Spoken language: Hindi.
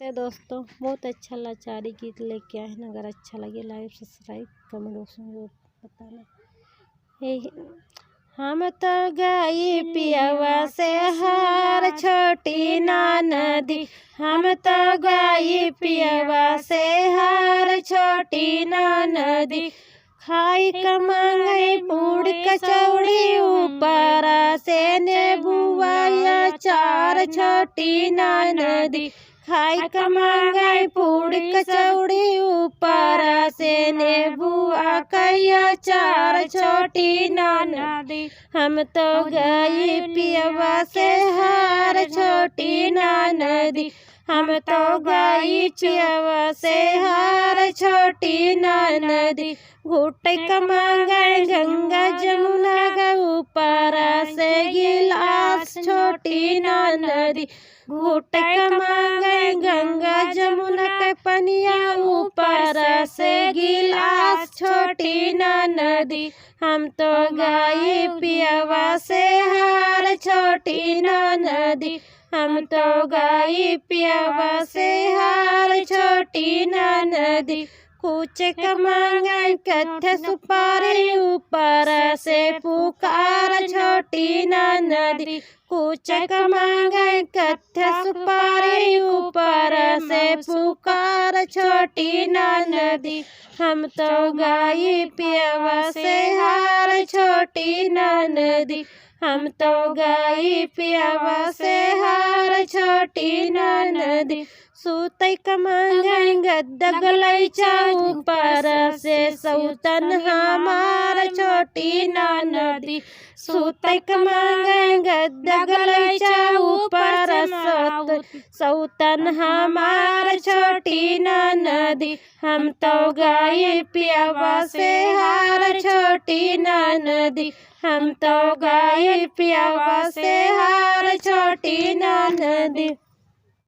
तो दोस्तों बहुत अच्छा लाचारी गीत लेके आए हैं। अगर अच्छा लगे लाइक सब्सक्राइब कमेंट बॉक्स में जरूर बताना। हम तो गई पियवा से हार छोटी ना नदी, हम तो गई पियवा से हार छोटी ना नदी, खाई कमाई पूड़ कचौड़ी ऊपर से नेबुआ चार छोटी ना नदी, खाई कमाई पूड़ कचौड़ी ऊपर से नेबुआ कैया चार छोटी ना नदी, हम तो गई पियवा से हार छोटी ना नदी, हम तो गई पियवा से हार छोटी ना नदी, घूट कमांगे गंगा जमुना का ऊपर से गिलास छोटी ना नदी, घूट कमांगे गंगा जमुना के पनिया ऊपर से गिलास छोटी ना नदी, हम तो गई पियवा से हार छोटी ना नदी, हम तो गई पियवा से हार छोटी ना नदी, कुछ कमांगे कत्थे सुपारी ऊपर से पुकार छोटी ना नदी, कुछ कमांगे कत्थे सुपारी ऊपर से पुकार छोटी ना नदी, हम तो गई पियवा से हार छोटी ना नदी, हम तो गई पियवा से हार छोटी ना नदी, सूतै कमांगे गद्दा गलैचा ऊपर से सौतन हमार छोटी ना नदी, सूतै कमांगे गद्दा गलैचा ऊपर सौतन हमार छोटी ना नदी, हम तो गई पियवा से हार छोटी ना नदी, हम तो गई पियवा से हार छोटी ना नदी।